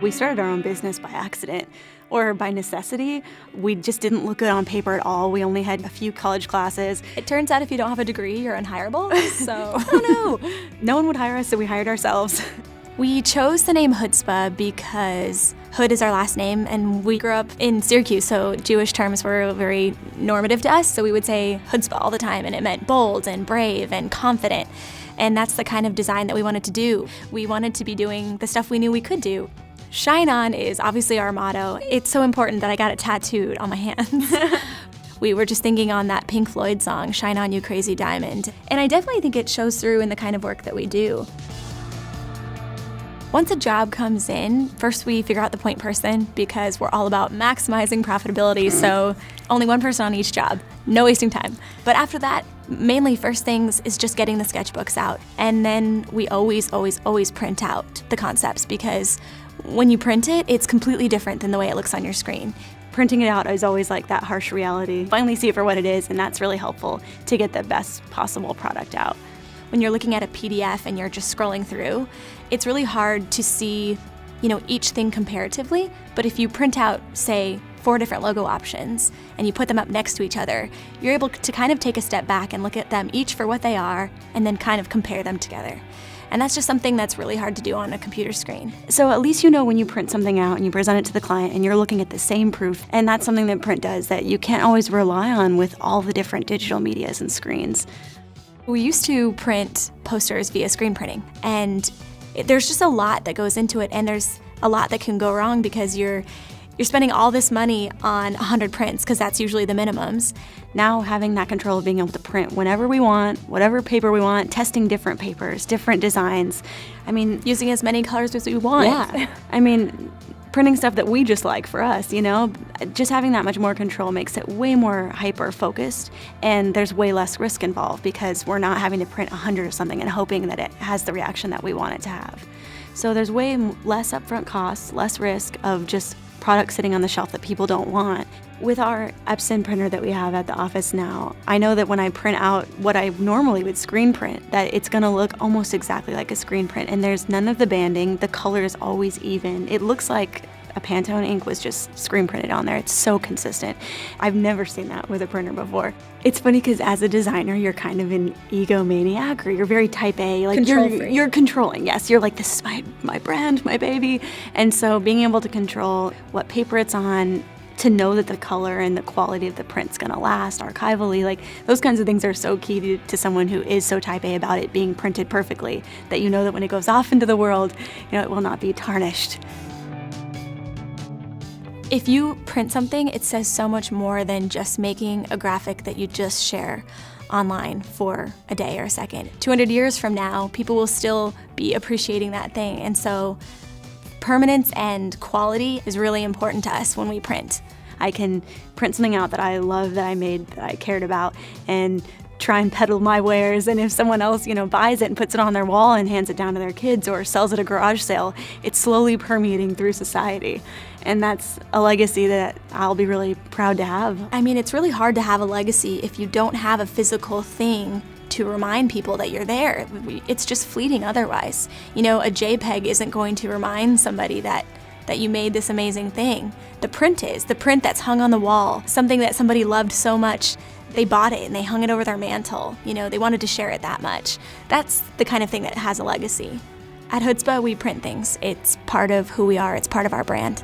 We started our own business by accident or by necessity. We just didn't look good on paper at all. We only had a few college classes. It turns out if you don't have a degree, you're unhireable, so. Oh no! No one would hire us, so we hired ourselves. We chose the name Hoodzpah because Hood is our last name, and we grew up in Syracuse, so Jewish terms were very normative to us, so we would say Hoodzpah all the time, and it meant bold and brave and confident. And that's the kind of design that we wanted to do. We wanted to be doing the stuff we knew we could do. Shine on is obviously our motto. It's so important that I got it tattooed on my hands. We were just thinking on that Pink Floyd song, Shine On You Crazy Diamond. And I definitely think it shows through in the kind of work that we do. Once a job comes in, first we figure out the point person because we're all about maximizing profitability, so only one person on each job, no wasting time. But after that, mainly first things is just getting the sketchbooks out. And then we always print out the concepts because when you print it, it's completely different than the way it looks on your screen. Printing it out is always like that harsh reality. Finally see it for what it is, and that's really helpful to get the best possible product out. When you're looking at a PDF and you're just scrolling through, it's really hard to see, each thing comparatively. But if you print out, say, 4 different logo options and you put them up next to each other, you're able to kind of take a step back and look at them each for what they are and then kind of compare them together. And that's just something that's really hard to do on a computer screen. So at least you know when you print something out and you present it to the client and you're looking at the same proof, and that's something that print does that you can't always rely on with all the different digital medias and screens. We used to print posters via screen printing, and there's just a lot that goes into it, and there's a lot that can go wrong because you're spending all this money on 100 prints because that's usually the minimums. Now having that control of being able to print whenever we want, whatever paper we want, testing different papers, different designs. Using as many colors as we want. Yeah. Printing stuff that we just like for us, just having that much more control makes it way more hyper-focused, and there's way less risk involved because we're not having to print 100 of something and hoping that it has the reaction that we want it to have. So there's way less upfront costs, less risk of just products sitting on the shelf that people don't want. With our Epson printer that we have at the office now, I know that when I print out what I normally would screen print, that it's gonna look almost exactly like a screen print, and there's none of the banding, the color is always even. It looks like a Pantone ink was just screen printed on there. It's so consistent. I've never seen that with a printer before. It's funny because as a designer, you're kind of an egomaniac, or you're very type A. You're controlling. Yes, you're like, this is my brand, my baby. And so being able to control what paper it's on, to know that the color and the quality of the print's gonna last archivally, those kinds of things are so key to someone who is so type A about it being printed perfectly, that you know that when it goes off into the world, it will not be tarnished. If you print something, it says so much more than just making a graphic that you just share online for a day or a second. 200 years from now, people will still be appreciating that thing, and so permanence and quality is really important to us when we print. I can print something out that I love, that I made, that I cared about, and try and peddle my wares, and if someone else, buys it and puts it on their wall and hands it down to their kids or sells at a garage sale, it's slowly permeating through society. And that's a legacy that I'll be really proud to have. It's really hard to have a legacy if you don't have a physical thing to remind people that you're there. It's just fleeting otherwise. A JPEG isn't going to remind somebody that you made this amazing thing. The print that's hung on the wall, something that somebody loved so much, they bought it and they hung it over their mantle. They wanted to share it that much. That's the kind of thing that has a legacy. At Hoodzpah, we print things. It's part of who we are. It's part of our brand.